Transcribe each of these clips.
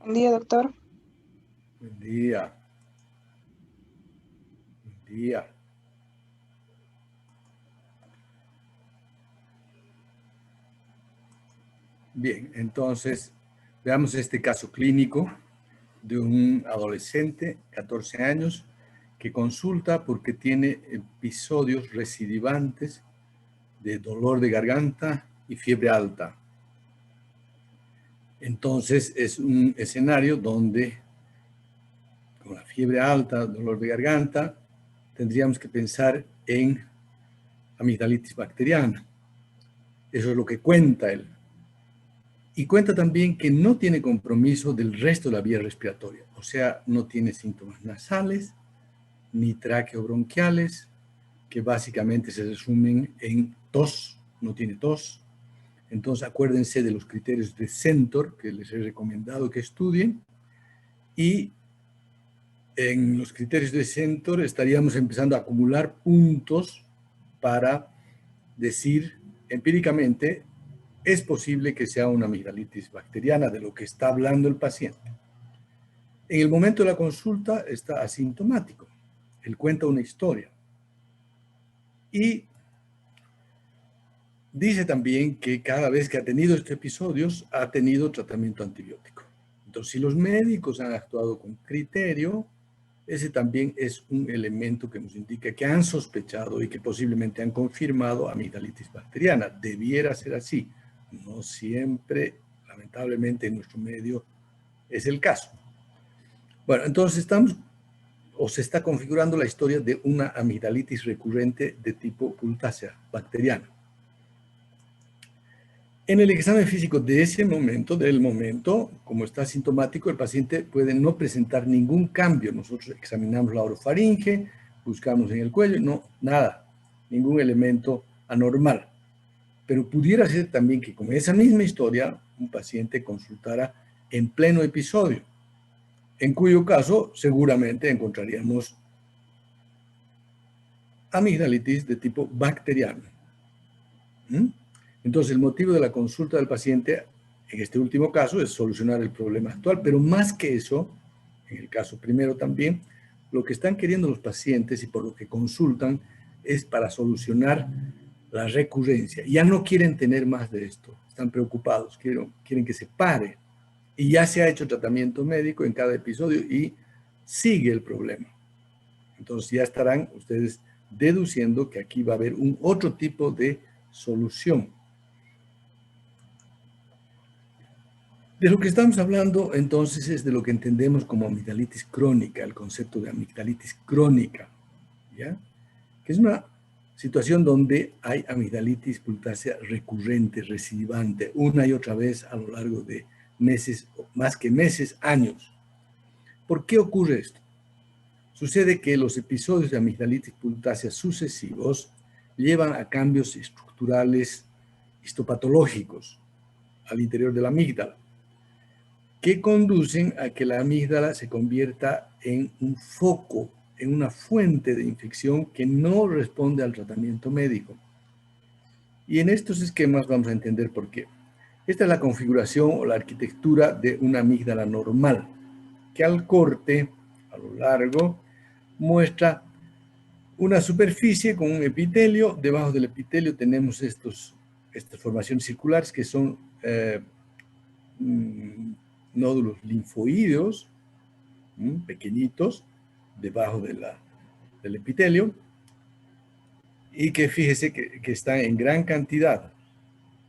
Buen día, doctor. Buen día. Buen día. Bien, entonces veamos este caso clínico de un adolescente, 14 años, que consulta porque tiene episodios recidivantes de dolor de garganta y fiebre alta. Entonces es un escenario donde con la fiebre alta, dolor de garganta, tendríamos que pensar en amigdalitis bacteriana. Eso es lo que cuenta él. Y cuenta también que no tiene compromiso del resto de la vía respiratoria, o sea, no tiene síntomas nasales ni traqueobronquiales, que básicamente se resumen en tos, no tiene tos. Entonces acuérdense de los criterios de Centor, que les he recomendado que estudien, y en los criterios de Centor estaríamos empezando a acumular puntos para decir empíricamente es posible que sea una amigdalitis bacteriana de lo que está hablando el paciente. En el momento de la consulta está asintomático. Él cuenta una historia. Y dice también que cada vez que ha tenido estos episodios ha tenido tratamiento antibiótico. Entonces, si los médicos han actuado con criterio, ese también es un elemento que nos indica que han sospechado y que posiblemente han confirmado amigdalitis bacteriana. Debiera ser así. No siempre, lamentablemente, en nuestro medio es el caso. Bueno, entonces se está configurando la historia de una amigdalitis recurrente de tipo Pultácea bacteriana. En el examen físico de ese momento, como está asintomático, el paciente puede no presentar ningún cambio. Nosotros examinamos la orofaringe, buscamos en el cuello, no, nada, ningún elemento anormal. Pero pudiera ser también que con esa misma historia, un paciente consultara en pleno episodio, en cuyo caso seguramente encontraríamos amigdalitis de tipo bacteriano. Entonces, el motivo de la consulta del paciente en este último caso es solucionar el problema actual, pero más que eso, en el caso primero también, lo que están queriendo los pacientes y por lo que consultan es para solucionar la recurrencia. Ya no quieren tener más de esto, están preocupados, quieren que se pare. Y ya se ha hecho tratamiento médico en cada episodio y sigue el problema. Entonces ya estarán ustedes deduciendo que aquí va a haber un otro tipo de solución. De lo que estamos hablando entonces es de lo que entendemos como amigdalitis crónica, el concepto de amigdalitis crónica, ¿ya? Que es una situación donde hay amigdalitis pultácea recurrente, recidivante, una y otra vez a lo largo de meses, más que meses, años. ¿Por qué ocurre esto? Sucede que los episodios de amigdalitis pultácea sucesivos llevan a cambios estructurales histopatológicos al interior de la amígdala, que conducen a que la amígdala se convierta en un foco, en una fuente de infección que no responde al tratamiento médico. Y en estos esquemas vamos a entender por qué. Esta es la configuración o la arquitectura de una amígdala normal, que al corte, a lo largo, muestra una superficie con un epitelio. Debajo del epitelio tenemos estas formaciones circulares que son nódulos linfoídeos, pequeñitos, debajo del epitelio, y que fíjese que están en gran cantidad,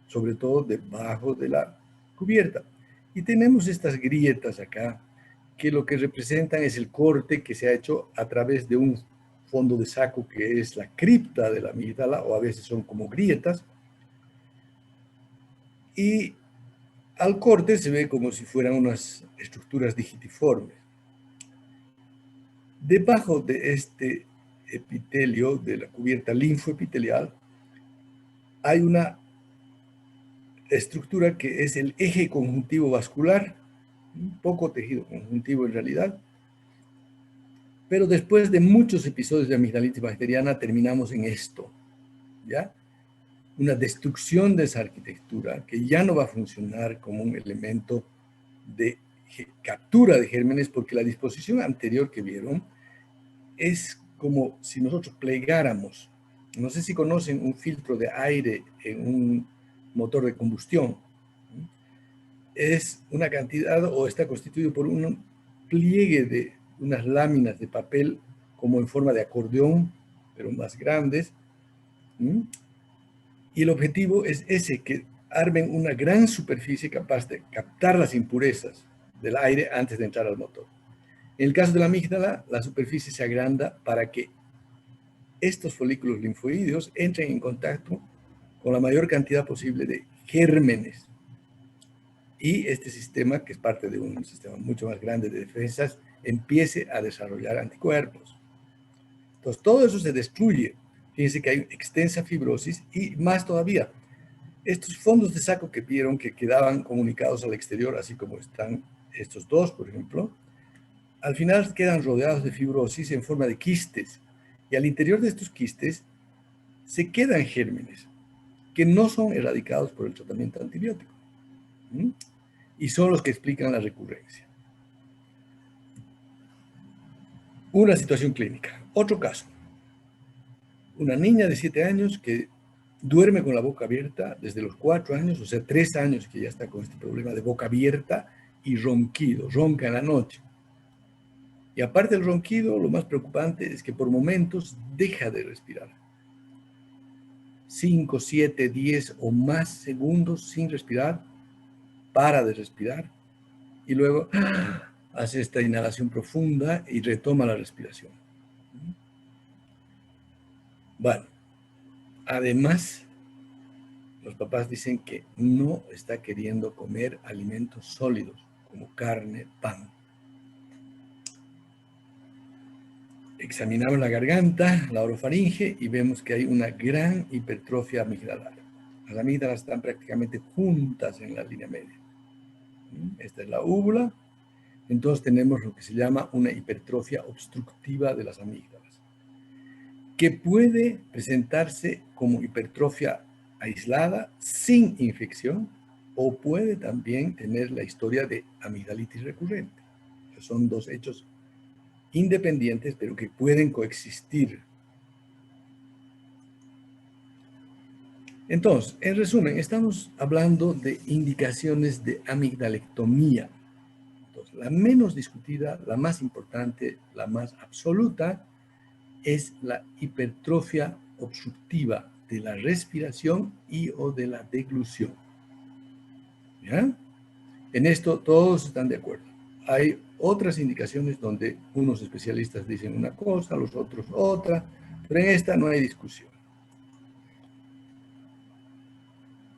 sobre todo debajo de la cubierta. Y tenemos estas grietas acá, que lo que representan es el corte que se ha hecho a través de un fondo de saco que es la cripta de la amígdala, o a veces son como grietas, y al corte se ve como si fueran unas estructuras digitiformes. Debajo de este epitelio, de la cubierta linfoepitelial, hay una estructura que es el eje conjuntivo vascular, un poco tejido conjuntivo en realidad, pero después de muchos episodios de amigdalitis bacteriana terminamos en esto, ¿ya? Una destrucción de esa arquitectura que ya no va a funcionar como un elemento de captura de gérmenes, porque la disposición anterior que vieron es como si nosotros plegáramos. No sé si conocen un filtro de aire en un motor de combustión. Es una cantidad o está constituido por un pliegue de unas láminas de papel como en forma de acordeón, pero más grandes. Y el objetivo es ese, que armen una gran superficie capaz de captar las impurezas del aire antes de entrar al motor. En el caso de la amígdala, la superficie se agranda para que estos folículos linfoídeos entren en contacto con la mayor cantidad posible de gérmenes. Y este sistema, que es parte de un sistema mucho más grande de defensas, empiece a desarrollar anticuerpos. Entonces, todo eso se destruye. Fíjense que hay extensa fibrosis y más todavía. Estos fondos de saco que vieron que quedaban comunicados al exterior, así como están estos dos, por ejemplo, al final quedan rodeados de fibrosis en forma de quistes. Y al interior de estos quistes se quedan gérmenes que no son erradicados por el tratamiento antibiótico. Y son los que explican la recurrencia. Una situación clínica. Otro caso. Una niña de 7 años que duerme con la boca abierta desde los 4 años, o sea, 3 años que ya está con este problema de boca abierta y ronquido, ronca en la noche. Y aparte del ronquido, lo más preocupante es que por momentos deja de respirar. 5, 7, 10 o más segundos sin respirar, para de respirar y luego hace esta inhalación profunda y retoma la respiración. Bueno, además, los papás dicen que no está queriendo comer alimentos sólidos como carne, pan. Examinamos la garganta, la orofaringe y vemos que hay una gran hipertrofia amigdalar. Las amígdalas están prácticamente juntas en la línea media. Esta es la úvula. Entonces tenemos lo que se llama una hipertrofia obstructiva de las amígdalas, que puede presentarse como hipertrofia aislada, sin infección, o puede también tener la historia de amigdalitis recurrente. Son dos hechos independientes, pero que pueden coexistir. Entonces, en resumen, estamos hablando de indicaciones de amigdalectomía. Entonces, la menos discutida, la más importante, la más absoluta, es la hipertrofia obstructiva de la respiración y o de la deglución. ¿Ya? En esto todos están de acuerdo. Hay otras indicaciones donde unos especialistas dicen una cosa, los otros otra, pero en esta no hay discusión.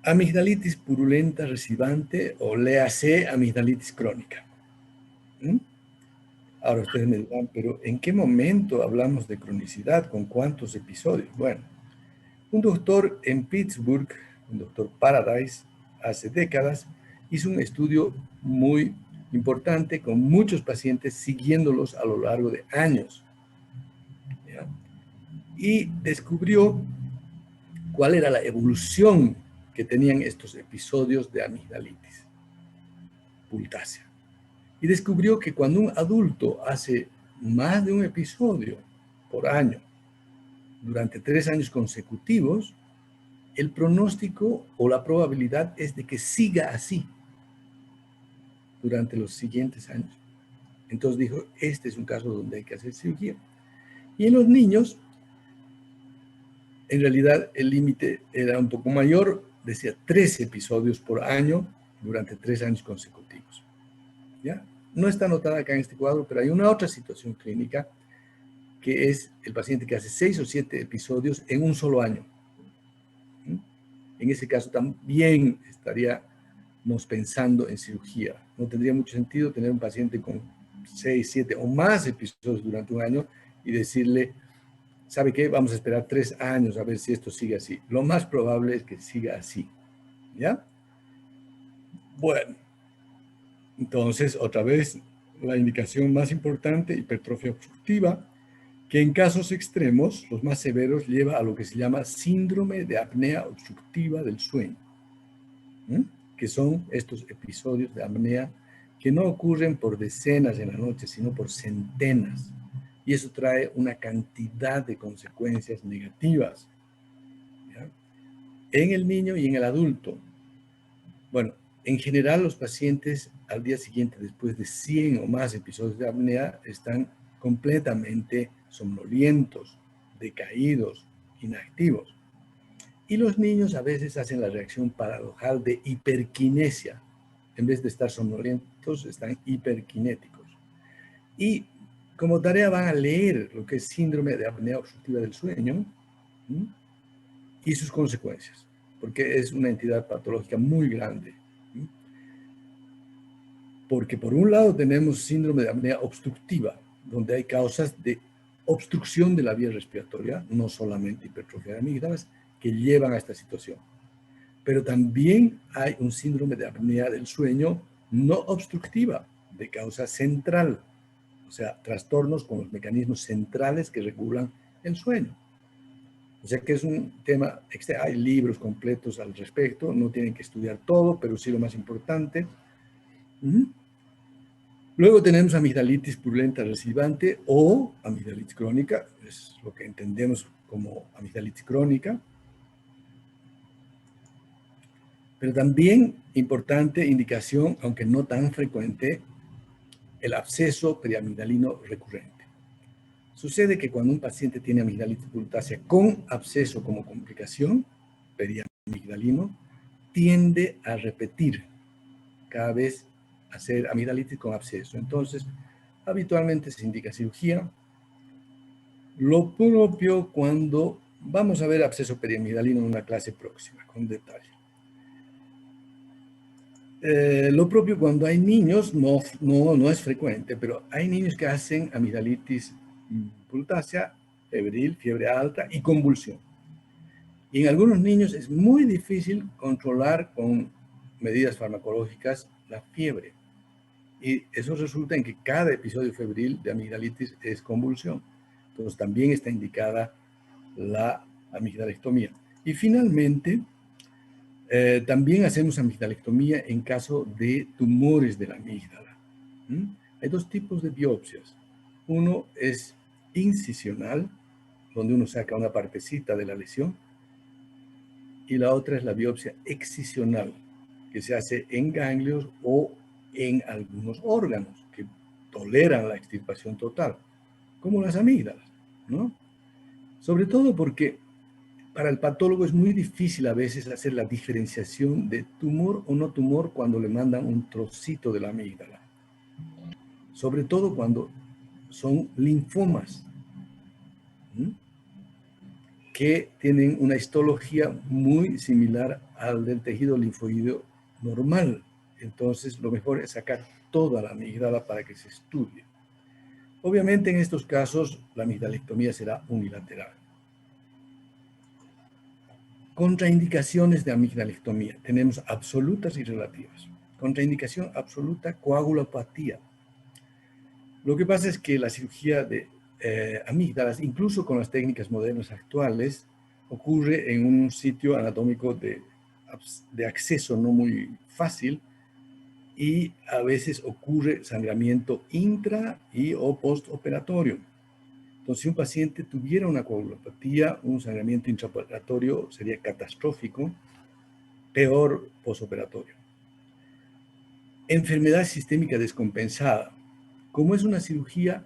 Amigdalitis purulenta recidivante o léase amigdalitis crónica. Ahora ustedes me dirán, pero ¿en qué momento hablamos de cronicidad? ¿Con cuántos episodios? Bueno, un doctor en Pittsburgh, un doctor Paradise, hace décadas, hizo un estudio muy importante con muchos pacientes siguiéndolos a lo largo de años. ¿Ya? Y descubrió cuál era la evolución que tenían estos episodios de amigdalitis pultácea. Y descubrió que cuando un adulto hace más de un episodio por año, durante 3 años consecutivos, el pronóstico o la probabilidad es de que siga así durante los siguientes años. Entonces dijo, este es un caso donde hay que hacer cirugía. Y en los niños, en realidad el límite era un poco mayor, decía 13 episodios por año durante 3 años consecutivos. ¿Ya? No está anotada acá en este cuadro, pero hay una otra situación clínica que es el paciente que hace 6 o 7 episodios en un solo año. En ese caso también estaríamos pensando en cirugía. No tendría mucho sentido tener un paciente con 6, 7 o más episodios durante un año y decirle, ¿sabe qué? Vamos a esperar 3 años a ver si esto sigue así. Lo más probable es que siga así. ¿Ya? Bueno, entonces otra vez la indicación más importante, hipertrofia obstructiva, que en casos extremos, los más severos, lleva a lo que se llama síndrome de apnea obstructiva del sueño, que son estos episodios de apnea que no ocurren por decenas en la noche, sino por centenas. Y eso trae una cantidad de consecuencias negativas, ¿ya?, en el niño y en el adulto. Bueno, en general los pacientes al día siguiente, después de 100 o más episodios de apnea, están completamente somnolientos, decaídos, inactivos. Y los niños a veces hacen la reacción paradojal de hiperquinesia. En vez de estar somnolientos, están hiperquinéticos. Y como tarea van a leer lo que es síndrome de apnea obstructiva del sueño, ¿sí?, y sus consecuencias, porque es una entidad patológica muy grande. ¿Sí? Porque por un lado tenemos síndrome de apnea obstructiva, donde hay causas de obstrucción de la vía respiratoria, no solamente hipertrofia de amígdalas, que llevan a esta situación. Pero también hay un síndrome de apnea del sueño no obstructiva, de causa central, o sea, trastornos con los mecanismos centrales que regulan el sueño. O sea que es un tema, hay libros completos al respecto, no tienen que estudiar todo, pero sí lo más importante. Luego tenemos amigdalitis purulenta recidivante o amigdalitis crónica, es lo que entendemos como amigdalitis crónica. Pero también importante indicación, aunque no tan frecuente, el absceso periamigdalino recurrente. Sucede que cuando un paciente tiene amigdalitis purultácea con absceso como complicación, periamigdalino, tiende a repetir cada vez hacer amigdalitis con absceso. Entonces, habitualmente se indica cirugía. Lo propio cuando vamos a ver absceso periamigdalino en una clase próxima, con detalle. Lo propio cuando hay niños, no es frecuente, pero hay niños que hacen amigdalitis purultácea, febril, fiebre alta y convulsión. Y en algunos niños es muy difícil controlar con medidas farmacológicas la fiebre. Y eso resulta en que cada episodio febril de amigdalitis es convulsión. Entonces también está indicada la amigdalectomía. Y finalmente, también hacemos amigdalectomía en caso de tumores de la amígdala. Hay dos tipos de biopsias. Uno es incisional, donde uno saca una partecita de la lesión, y la otra es la biopsia excisional, que se hace en ganglios o en algunos órganos que toleran la extirpación total, como las amígdalas, ¿no? Sobre todo porque para el patólogo es muy difícil a veces hacer la diferenciación de tumor o no tumor cuando le mandan un trocito de la amígdala. Sobre todo cuando son linfomas, que tienen una histología muy similar al del tejido linfoideo normal. Entonces, lo mejor es sacar toda la amígdala para que se estudie. Obviamente, en estos casos, la amigdalectomía será unilateral. Contraindicaciones de amigdalectomía. Tenemos absolutas y relativas. Contraindicación absoluta, coagulopatía. Lo que pasa es que la cirugía de amígdalas, incluso con las técnicas modernas actuales, ocurre en un sitio anatómico de acceso no muy fácil y a veces ocurre sangramiento intra y o postoperatorio. Entonces, si un paciente tuviera una coagulopatía, un sangramiento intraoperatorio sería catastrófico, peor postoperatorio. Enfermedad sistémica descompensada. Como es una cirugía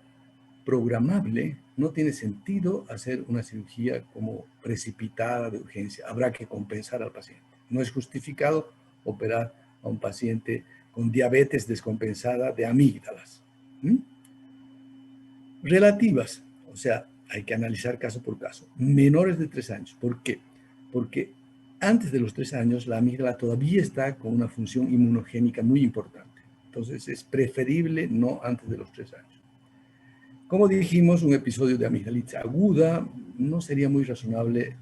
programable, no tiene sentido hacer una cirugía como precipitada de urgencia. Habrá que compensar al paciente. No es justificado operar a un paciente con diabetes descompensada de amígdalas. Relativas, o sea, hay que analizar caso por caso. Menores de 3 años. ¿Por qué? Porque antes de los 3 años la amígdala todavía está con una función inmunogénica muy importante. Entonces es preferible no antes de los 3 años. Como dijimos, un episodio de amigdalitis aguda no sería muy razonable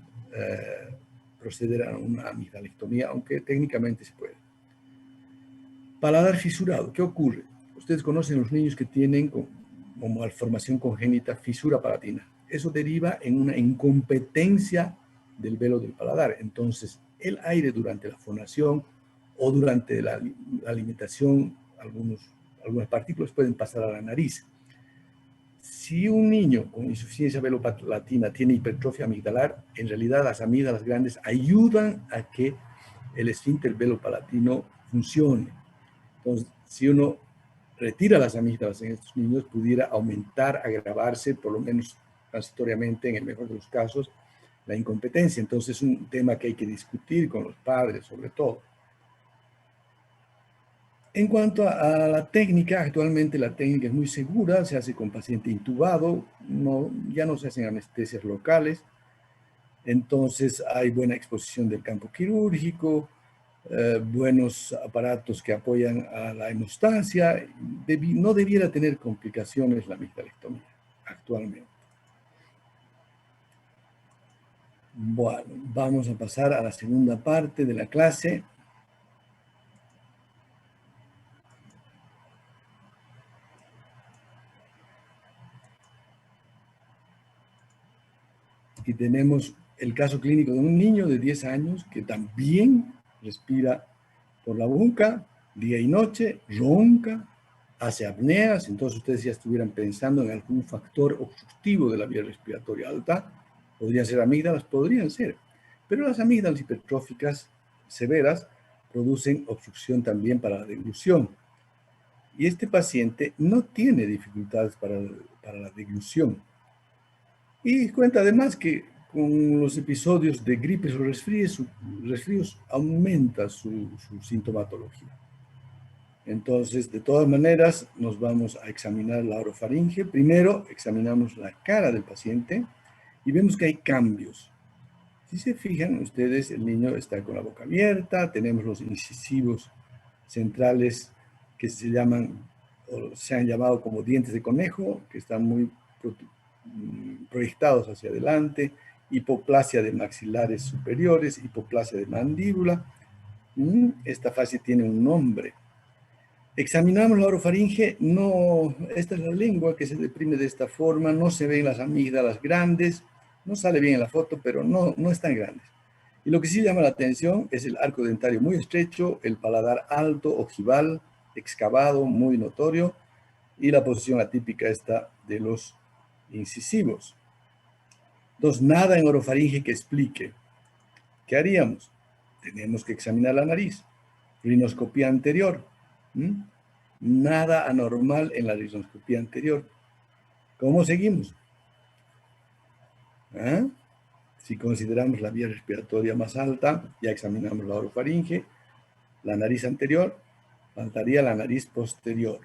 proceder a una amigdalectomía, aunque técnicamente se puede. Paladar fisurado, ¿qué ocurre? Ustedes conocen los niños que tienen como malformación congénita fisura palatina. Eso deriva en una incompetencia del velo del paladar. Entonces, el aire durante la fonación o durante la alimentación, algunos algunas partículas pueden pasar a la nariz. Si un niño con insuficiencia velopalatina tiene hipertrofia amigdalar, en realidad las amígdalas grandes ayudan a que el esfínter velopalatino funcione. Entonces, si uno retira las amígdalas en estos niños, pudiera aumentar, agravarse, por lo menos transitoriamente, en el mejor de los casos, la incompetencia. Entonces, es un tema que hay que discutir con los padres, sobre todo. En cuanto a la técnica, actualmente la técnica es muy segura, se hace con paciente intubado, ya no se hacen anestesias locales, entonces hay buena exposición del campo quirúrgico, buenos aparatos que apoyan a la hemostasia, no debiera tener complicaciones la amigdalectomía actualmente. Bueno, vamos a pasar a la segunda parte de la clase. Y tenemos el caso clínico de un niño de 10 años que también respira por la boca día y noche, ronca, hace apneas. Entonces ustedes ya estuvieran pensando en algún factor obstructivo de la vía respiratoria alta. Podrían ser amígdalas, podrían ser. Pero las amígdalas hipertróficas severas producen obstrucción también para la deglución. Y este paciente no tiene dificultades para la deglución. Y cuenta además que con los episodios de gripes o resfríos aumenta su sintomatología. Entonces, de todas maneras, nos vamos a examinar la orofaringe. Primero, examinamos la cara del paciente y vemos que hay cambios. Si se fijan ustedes, el niño está con la boca abierta, tenemos los incisivos centrales que se llaman, o se han llamado como dientes de conejo, que están muy proyectados hacia adelante, hipoplasia de maxilares superiores, hipoplasia de mandíbula. Esta fase tiene un nombre. Examinamos la orofaringe, esta es la lengua que se deprime de esta forma, no se ven las amígdalas grandes, no sale bien en la foto, pero no están grandes. Y lo que sí llama la atención es el arco dentario muy estrecho, el paladar alto, ojival, excavado, muy notorio, y la posición atípica esta de los incisivos. Entonces, nada en orofaringe que explique. ¿Qué haríamos? Tenemos que examinar la nariz. Rinoscopía anterior. Nada anormal en la rinoscopía anterior. ¿Cómo seguimos? Si consideramos la vía respiratoria más alta, ya examinamos la orofaringe, la nariz anterior, faltaría la nariz posterior.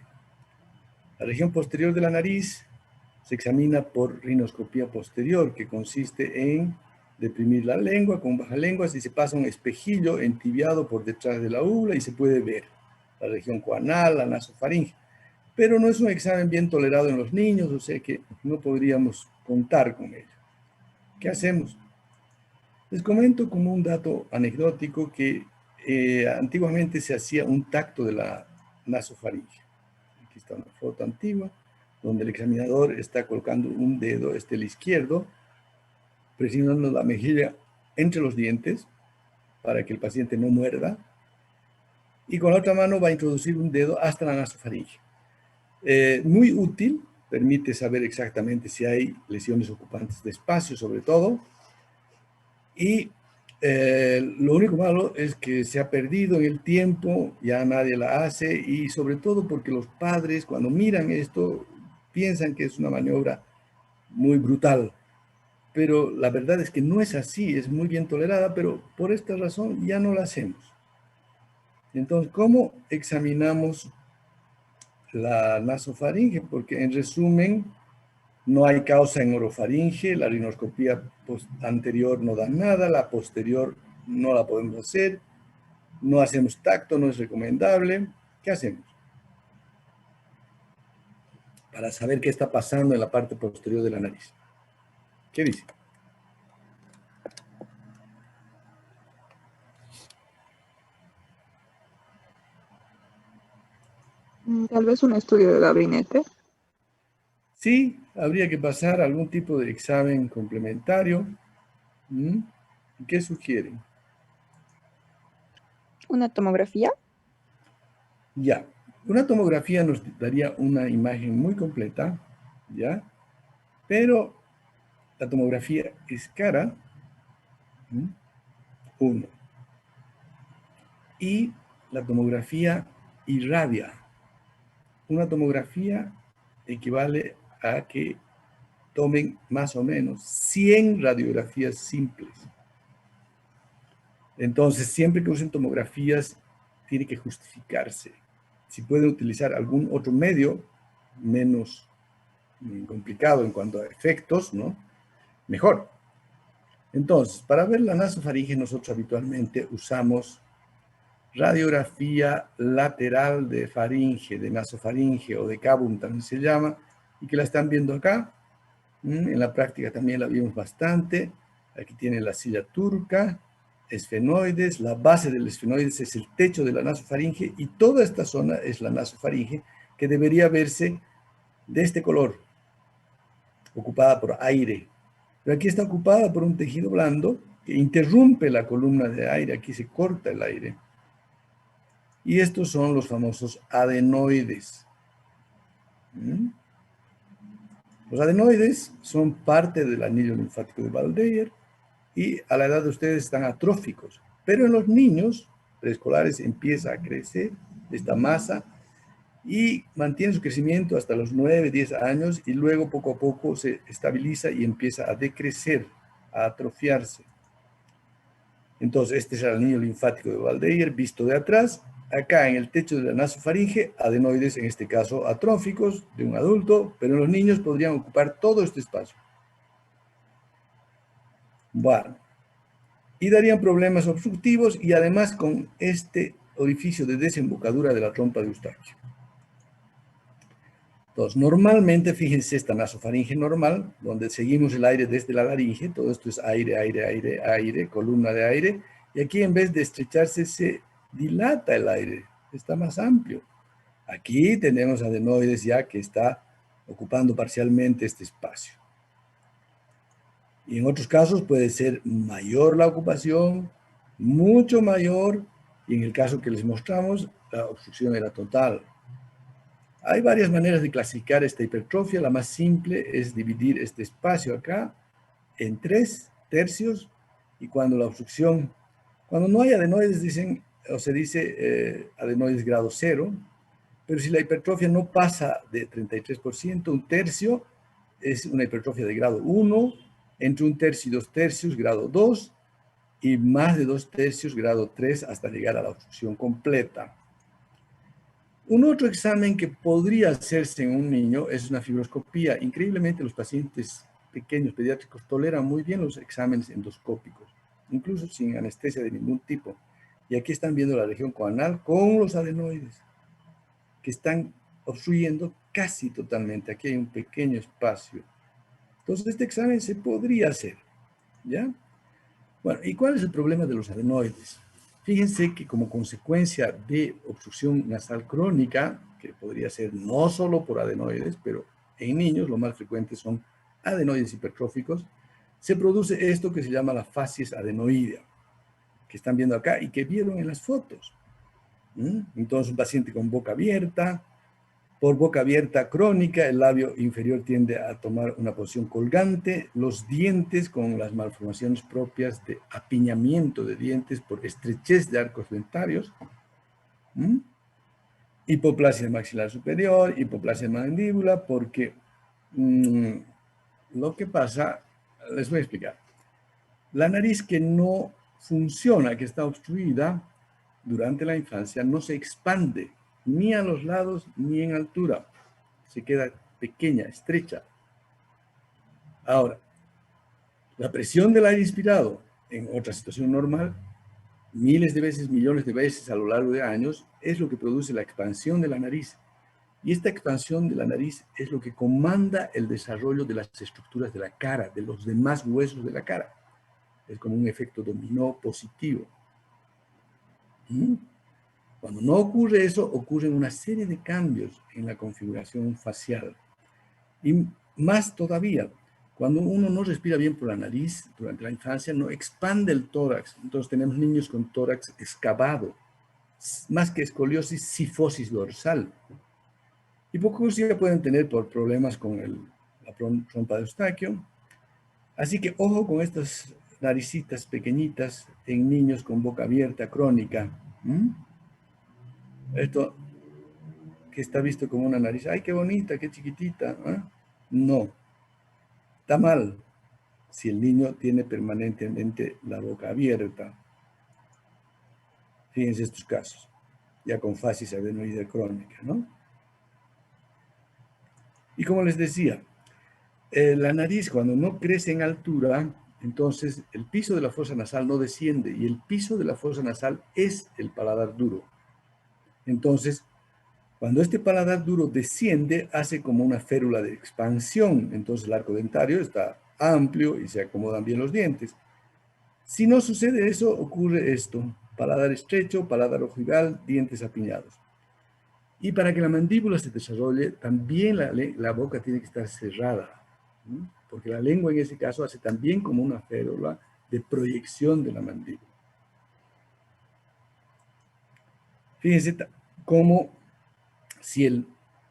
La región posterior de la nariz se examina por rinoscopía posterior, que consiste en deprimir la lengua con baja lengua y se pasa un espejillo entibiado por detrás de la úvula y se puede ver la región coanal, la nasofaringe. Pero no es un examen bien tolerado en los niños, o sea que no podríamos contar con ello. ¿Qué hacemos? Les comento como un dato anecdótico que antiguamente se hacía un tacto de la nasofaringe. Aquí está una foto antigua donde el examinador está colocando un dedo, el izquierdo, presionando la mejilla entre los dientes para que el paciente no muerda, y con la otra mano va a introducir un dedo hasta la nasofaringe. Muy útil, permite saber exactamente si hay lesiones ocupantes de espacio, sobre todo, y lo único malo es que se ha perdido en el tiempo, ya nadie la hace, y sobre todo porque los padres cuando miran esto piensan que es una maniobra muy brutal, pero la verdad es que no es así, es muy bien tolerada, pero por esta razón ya no la hacemos. Entonces, ¿cómo examinamos la nasofaringe? Porque en resumen, no hay causa en orofaringe, la rinoscopía anterior no da nada, la posterior no la podemos hacer, no hacemos tacto, no es recomendable. ¿Qué hacemos? Para saber qué está pasando en la parte posterior de la nariz. ¿Qué dice? Tal vez un estudio de gabinete. Sí, habría que pasar algún tipo de examen complementario. ¿Qué sugieren? Una tomografía. Ya, Una tomografía nos daría una imagen muy completa, ¿ya? Pero la tomografía es cara, ¿m? Uno. Y la tomografía irradia. Una tomografía equivale a que tomen más o menos 100 radiografías simples. Entonces, siempre que usen tomografías, tiene que justificarse. Si pueden utilizar algún otro medio menos complicado en cuanto a efectos, ¿no? Mejor. Entonces, para ver la nasofaringe, nosotros habitualmente usamos radiografía lateral de faringe, de nasofaringe o de cabum también se llama, y que la están viendo acá. En la práctica también la vimos bastante. Aquí tiene la silla turca, esfenoides, la base del esfenoides es el techo de la nasofaringe y toda esta zona es la nasofaringe que debería verse de este color, ocupada por aire. Pero aquí está ocupada por un tejido blando que interrumpe la columna de aire, aquí se corta el aire. Y estos son los famosos adenoides. Los adenoides son parte del anillo linfático de Waldeyer y a la edad de ustedes están atróficos. Pero en los niños preescolares empieza a crecer esta masa y mantiene su crecimiento hasta los 9, 10 años y luego poco a poco se estabiliza y empieza a decrecer, a atrofiarse. Entonces, este es el anillo linfático de Waldeyer visto de atrás. Acá en el techo de la nasofaringe, adenoides, en este caso atróficos de un adulto, pero en los niños podrían ocupar todo este espacio. Bueno, y darían problemas obstructivos y además con este orificio de desembocadura de la trompa de Eustaquio. Entonces, normalmente, fíjense esta nasofaringe normal, donde seguimos el aire desde la laringe, todo esto es aire, aire, aire, aire, columna de aire, y aquí en vez de estrecharse se dilata el aire, está más amplio. Aquí tenemos adenoides ya que está ocupando parcialmente este espacio. Y en otros casos puede ser mayor la ocupación, mucho mayor, y en el caso que les mostramos, la obstrucción era total. Hay varias maneras de clasificar esta hipertrofia. La más simple es dividir este espacio acá en 3 tercios, y cuando la obstrucción, cuando no hay adenoides, dicen, o se dice adenoides grado 0, pero si la hipertrofia no pasa de 33%, un tercio es una hipertrofia de grado 1, entre un tercio y 2 tercios, grado 2, y más de 2 tercios, grado 3, hasta llegar a la obstrucción completa. Un otro examen que podría hacerse en un niño es una fibroscopía. Increíblemente, los pacientes pequeños pediátricos toleran muy bien los exámenes endoscópicos, incluso sin anestesia de ningún tipo. Y aquí están viendo la región coanal con los adenoides, que están obstruyendo casi totalmente. Aquí hay un pequeño espacio. Entonces, este examen se podría hacer, ¿ya? Bueno, ¿y cuál es el problema de los adenoides? Fíjense que como consecuencia de obstrucción nasal crónica, que podría ser no solo por adenoides, pero en niños lo más frecuente son adenoides hipertróficos, se produce esto que se llama la facies adenoidea, que están viendo acá y que vieron en las fotos. Entonces, un paciente con boca abierta, por boca abierta crónica, el labio inferior tiende a tomar una posición colgante, los dientes con las malformaciones propias de apiñamiento de dientes por estrechez de arcos dentarios, hipoplasia maxilar superior, hipoplasia de mandíbula, porque lo que pasa, les voy a explicar. La nariz que no funciona, que está obstruida durante la infancia, no se expande ni a los lados ni en altura. Se queda pequeña, estrecha. Ahora, la presión del aire inspirado en otra situación normal, miles de veces, millones de veces a lo largo de años, es lo que produce la expansión de la nariz. Y esta expansión de la nariz es lo que comanda el desarrollo de las estructuras de la cara, de los demás huesos de la cara. Es como un efecto dominó positivo. Cuando no ocurre eso, ocurren una serie de cambios en la configuración facial. Y más todavía, cuando uno no respira bien por la nariz durante la infancia, no expande el tórax. Entonces tenemos niños con tórax excavado. más que escoliosis, cifosis dorsal. Hipoacusia pueden tener por problemas con la trompa de Eustaquio. Así que ojo con estas naricitas pequeñitas en niños con boca abierta crónica. Esto que está visto como una nariz, ¡ay, qué bonita, qué chiquitita! ¿Eh? No, está mal si el niño tiene permanentemente la boca abierta. Fíjense estos casos, ya con facies adenoide crónica, ¿no? Y como les decía, la nariz cuando no crece en altura, entonces el piso de la fosa nasal no desciende y el piso de la fosa nasal es el paladar duro. Entonces, cuando este paladar duro desciende, hace como una férula de expansión. Entonces el arco dentario está amplio y se acomodan bien los dientes. Si no sucede eso, ocurre esto: paladar estrecho, paladar ojival, dientes apiñados. Y para que la mandíbula se desarrolle, también la boca tiene que estar cerrada, ¿no? Porque la lengua en ese caso hace también como una férula de proyección de la mandíbula. Fíjense cómo si el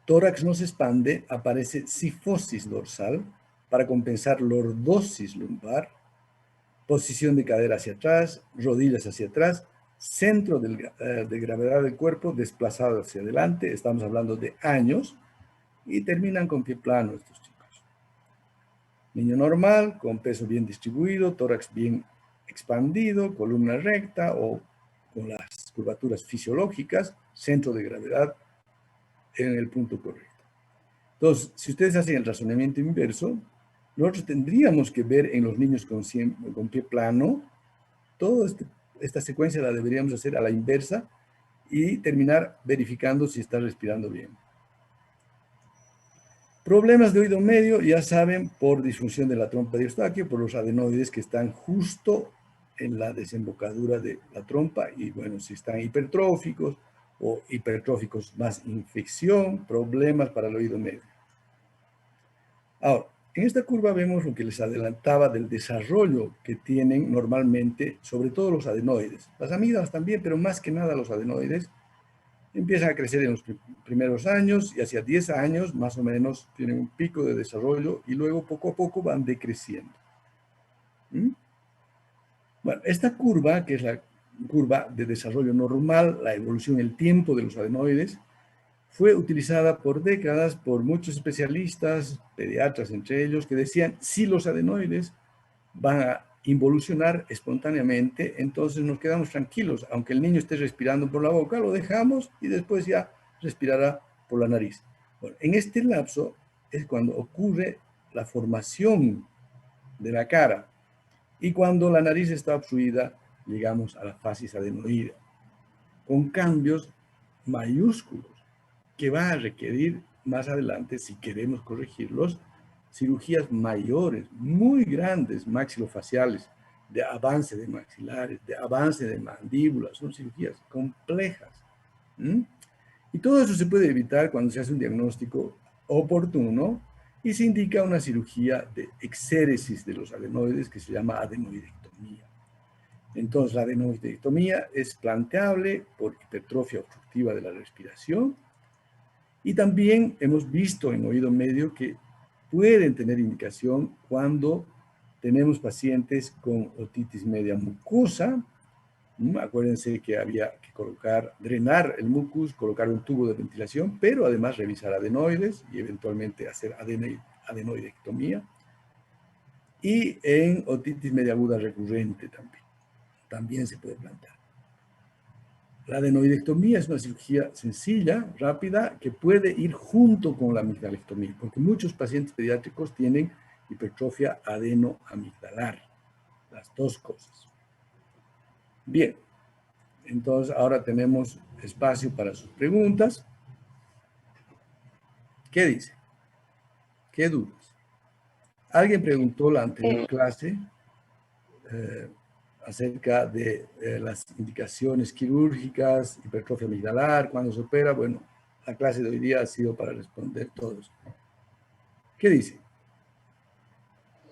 tórax no se expande, aparece cifosis dorsal para compensar lordosis lumbar, posición de cadera hacia atrás, rodillas hacia atrás, centro de gravedad del cuerpo desplazado hacia adelante. Estamos hablando de años y terminan con pie plano estos chicos. Niño normal, con peso bien distribuido, tórax bien expandido, columna recta o con las curvaturas fisiológicas, centro de gravedad en el punto correcto. Entonces, si ustedes hacen el razonamiento inverso, nosotros tendríamos que ver en los niños con pie plano, toda esta secuencia la deberíamos hacer a la inversa y terminar verificando si está respirando bien. Problemas de oído medio, ya saben, por disfunción de la trompa de Eustaquio, por los adenoides que están justo en la desembocadura de la trompa, y bueno, si están hipertróficos o hipertróficos más infección, problemas para el oído medio. Ahora, en esta curva vemos lo que les adelantaba del desarrollo que tienen normalmente, sobre todo los adenoides. Las amígdalas también, pero más que nada los adenoides empiezan a crecer en los primeros años y hacia 10 años más o menos tienen un pico de desarrollo y luego poco a poco van decreciendo. Bueno, esta curva, que es la curva de desarrollo normal, la evolución, el tiempo de los adenoides, fue utilizada por décadas por muchos especialistas, pediatras entre ellos, que decían, si los adenoides van a involucionar espontáneamente, entonces nos quedamos tranquilos. Aunque el niño esté respirando por la boca, lo dejamos y después ya respirará por la nariz. Bueno, en este lapso es cuando ocurre la formación de la cara y cuando la nariz está obstruida, llegamos a la facies adenoide, con cambios mayúsculos que va a requerir más adelante, si queremos corregirlos, cirugías mayores, muy grandes, maxilofaciales, de avance de maxilares, de avance de mandíbulas, son cirugías complejas. Y todo eso se puede evitar cuando se hace un diagnóstico oportuno y se indica una cirugía de exéresis de los adenoides que se llama adenoidectomía. Entonces, la adenoidectomía es planteable por hipertrofia obstructiva de la respiración. Y también hemos visto en oído medio que pueden tener indicación cuando tenemos pacientes con otitis media mucosa. Acuérdense que había que drenar el mucus, colocar un tubo de ventilación, pero además revisar adenoides y eventualmente hacer adenoidectomía. Y en otitis media aguda recurrente también se puede plantear. La adenoidectomía es una cirugía sencilla, rápida, que puede ir junto con la amigdalectomía, porque muchos pacientes pediátricos tienen hipertrofia adenoamigdalar, las dos cosas. Bien, entonces ahora tenemos espacio para sus preguntas. ¿Qué dice? ¿Qué dudas? Alguien preguntó la anterior clase acerca de las indicaciones quirúrgicas, hipertrofia amigdalar, cuando se opera. Bueno, la clase de hoy día ha sido para responder todos. ¿Qué dice?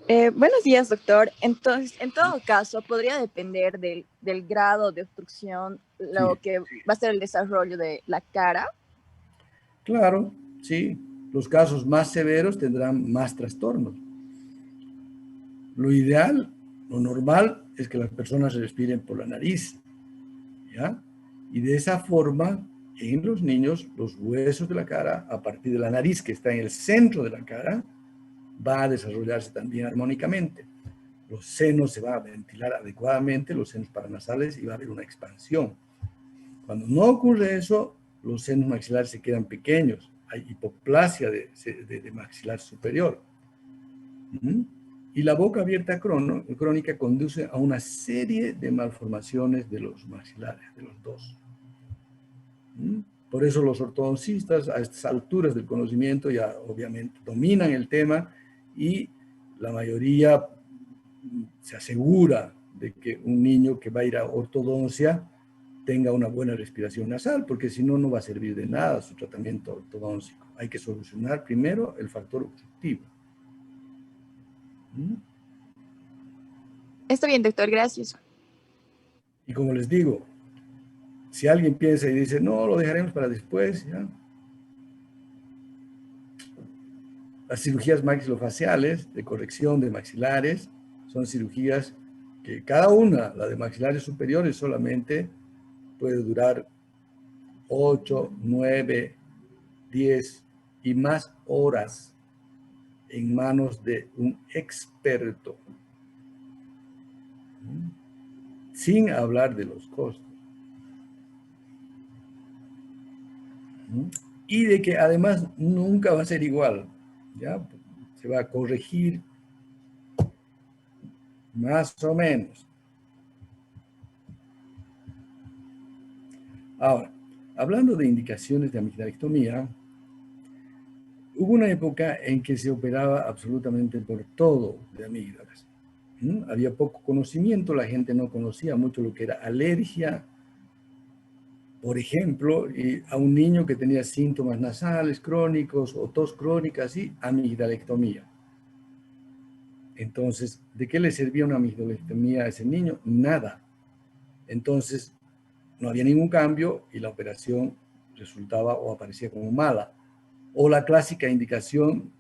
Buenos días, doctor. Entonces, en todo caso, podría depender del grado de obstrucción lo Sí, que va a ser el desarrollo de la cara. claro, sí. Los casos más severos tendrán más trastornos. Lo ideal, lo normal, es que las personas respiren por la nariz, ¿ya? Y de esa forma, en los niños, los huesos de la cara, a partir de la nariz que está en el centro de la cara, va a desarrollarse también armónicamente. Los senos se van a ventilar adecuadamente, los senos paranasales, y va a haber una expansión. Cuando no ocurre eso, los senos maxilares se quedan pequeños. Hay hipoplasia de maxilar superior. Y la boca abierta crónica conduce a una serie de malformaciones de los maxilares, de los dos. Por eso los ortodoncistas a estas alturas del conocimiento ya obviamente dominan el tema y la mayoría se asegura de que un niño que va a ir a ortodoncia tenga una buena respiración nasal, porque si no, no va a servir de nada su tratamiento ortodóntico. Hay que solucionar primero el factor obstructivo. Está bien, doctor, gracias. Y como les digo, si alguien piensa y dice, no, lo dejaremos para después, ¿ya? Las cirugías maxilofaciales de corrección de maxilares son cirugías que cada una, la de maxilares superiores solamente puede durar 8, 9, 10 y más horas en manos de un experto, sin hablar de los costos. Y de que además nunca va a ser igual, ¿ya? Se va a corregir más o menos. Ahora, hablando de indicaciones de amigdalectomía, hubo una época en que se operaba absolutamente por todo de amígdalas. Había poco conocimiento, la gente no conocía mucho lo que era alergia, por ejemplo, y a un niño que tenía síntomas nasales crónicos o tos crónica, así, amigdalectomía. Entonces, ¿de qué le servía una amigdalectomía a ese niño? Nada. Entonces, no había ningún cambio y la operación resultaba o aparecía como mala. O la clásica indicación,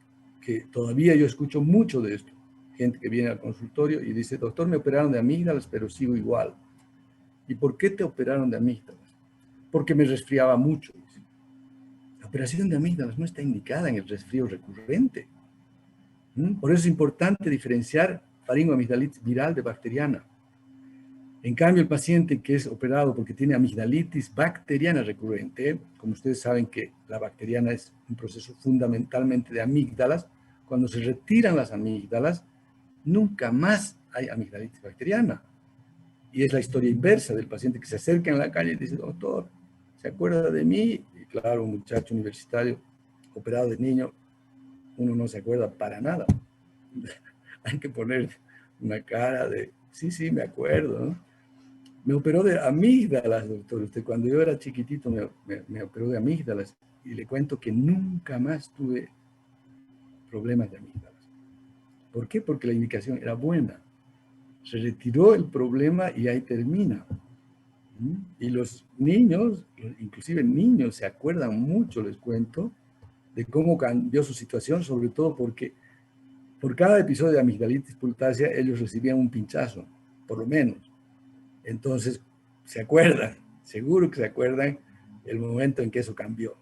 que todavía yo escucho mucho de esto, gente que viene al consultorio y dice, doctor, me operaron de amígdalas, pero sigo igual. ¿Y por qué te operaron de amígdalas? Porque me resfriaba mucho. La operación de amígdalas no está indicada en el resfrío recurrente. Por eso es importante diferenciar faringoamigdalitis viral de bacteriana. En cambio, el paciente que es operado porque tiene amigdalitis bacteriana recurrente, como ustedes saben que la bacteriana es un proceso fundamentalmente de amígdalas, cuando se retiran las amígdalas, nunca más hay amigdalitis bacteriana. Y es la historia inversa del paciente que se acerca en la calle y dice, doctor, ¿se acuerda de mí? Y claro, un muchacho universitario operado de niño, uno no se acuerda para nada. Hay que poner una cara de, sí, sí, me acuerdo, ¿no? Me operó de amígdalas, doctor. Usted, cuando yo era chiquitito me operó de amígdalas y le cuento que nunca más tuve problemas de amígdalas. ¿Por qué? Porque la indicación era buena. Se retiró el problema y ahí termina. Y los niños, inclusive niños, se acuerdan mucho, les cuento, de cómo cambió su situación, sobre todo porque por cada episodio de amigdalitis pultácea ellos recibían un pinchazo, por lo menos. Entonces, se acuerdan, seguro que se acuerdan el momento en que eso cambió,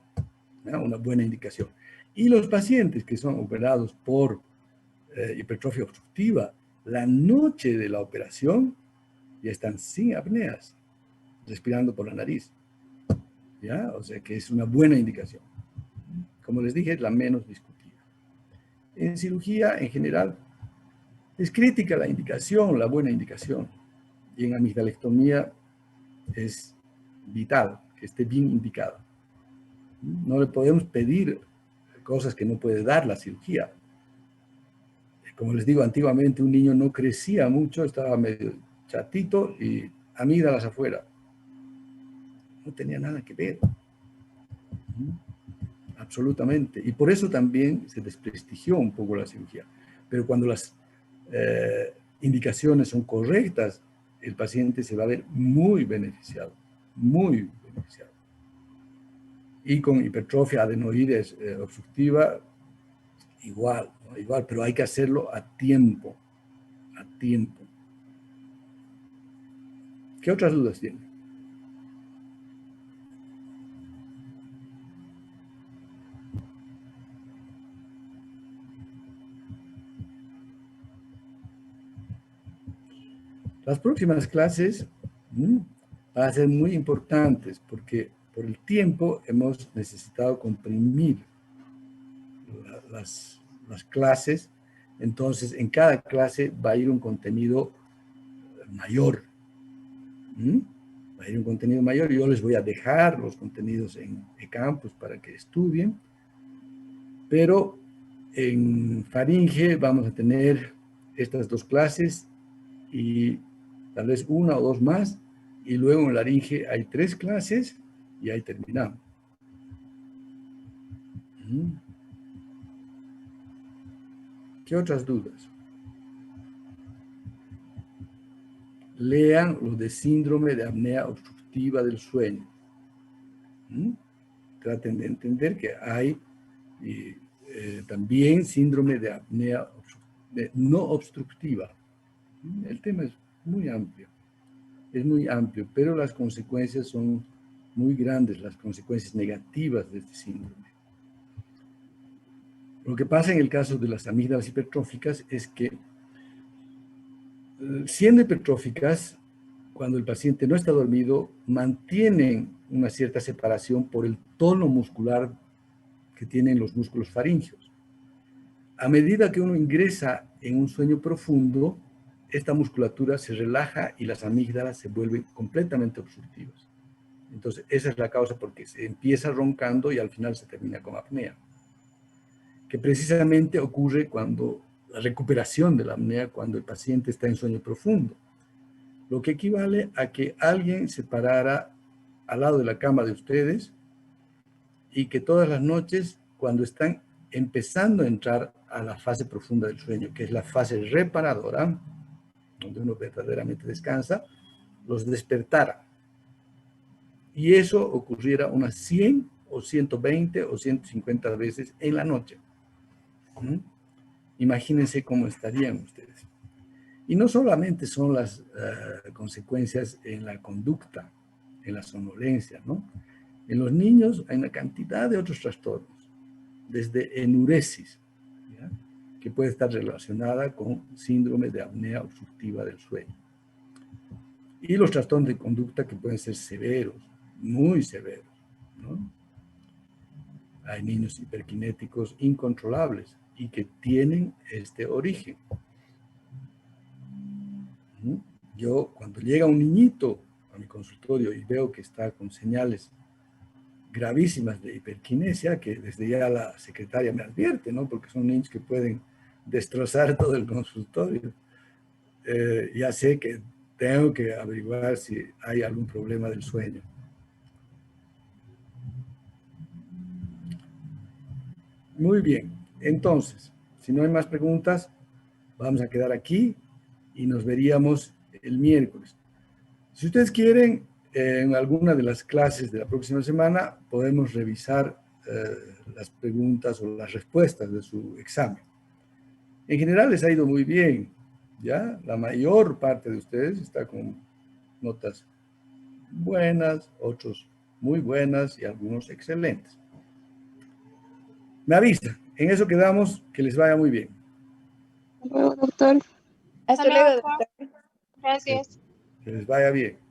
¿no? Una buena indicación. Y los pacientes que son operados por hipertrofia obstructiva, la noche de la operación ya están sin apneas, respirando por la nariz, ¿ya? O sea que es una buena indicación. Como les dije, es la menos discutida. En cirugía, en general, es crítica la indicación, la buena indicación. Y en amigdalectomía es vital que esté bien indicada. No le podemos pedir cosas que no puede dar la cirugía. Como les digo, antiguamente un niño no crecía mucho, estaba medio chatito y amígdalas afuera. No tenía nada que ver. Absolutamente. Y por eso también se desprestigió un poco la cirugía. Pero cuando las indicaciones son correctas, el paciente se va a ver muy beneficiado, muy beneficiado. Y con hipertrofia adenoides obstructiva, igual, ¿no? Igual, pero hay que hacerlo a tiempo, a tiempo. ¿Qué otras dudas tienen? Las próximas clases van a ser muy importantes porque por el tiempo hemos necesitado comprimir las clases. Entonces, en cada clase va a ir un contenido mayor. Va a ir un contenido mayor. Yo les voy a dejar los contenidos en eCampus para que estudien. Pero en faringe vamos a tener estas 2 clases y tal vez 1 o 2 más. Y luego en laringe hay 3 clases y ahí terminamos. ¿Qué otras dudas? Lean lo de síndrome de apnea obstructiva del sueño. Traten de entender que hay también síndrome de apnea no obstructiva. El tema es muy amplio, pero las consecuencias son muy grandes, las consecuencias negativas de este síndrome. Lo que pasa en el caso de las amígdalas hipertróficas es que, siendo hipertróficas, cuando el paciente no está dormido, mantienen una cierta separación por el tono muscular que tienen los músculos faríngeos. A medida que uno ingresa en un sueño profundo, esta musculatura se relaja y las amígdalas se vuelven completamente obstructivas. Entonces, esa es la causa porque se empieza roncando y al final se termina con apnea, que precisamente ocurre cuando la recuperación de la apnea, cuando el paciente está en sueño profundo, lo que equivale a que alguien se parara al lado de la cama de ustedes y que todas las noches, cuando están empezando a entrar a la fase profunda del sueño, que es la fase reparadora, donde uno verdaderamente descansa, los despertara. Y eso ocurriera unas 100 o 120 o 150 veces en la noche. Imagínense cómo estarían ustedes. Y no solamente son las consecuencias en la conducta, en la somnolencia, ¿no? En los niños hay una cantidad de otros trastornos, desde enuresis, ¿ya?, que puede estar relacionada con síndrome de apnea obstructiva del sueño. Y los trastornos de conducta que pueden ser severos, muy severos, ¿no? Hay niños hiperkinéticos incontrolables y que tienen este origen. Yo, cuando llega un niñito a mi consultorio y veo que está con señales gravísimas de hiperquinesia, que desde ya la secretaria me advierte, ¿no? Porque son niños que pueden destrozar todo el consultorio. Ya sé que tengo que averiguar si hay algún problema del sueño. Muy bien. Entonces, si no hay más preguntas, vamos a quedar aquí y nos veríamos el miércoles. Si ustedes quieren, en alguna de las clases de la próxima semana, podemos revisar las preguntas o las respuestas de su examen. En general les ha ido muy bien, ¿ya? La mayor parte de ustedes está con notas buenas, otros muy buenas y algunos excelentes. Me avisa, en eso quedamos, que les vaya muy bien. Hasta luego, doctor. Hasta luego, doctor. Gracias. Que les vaya bien.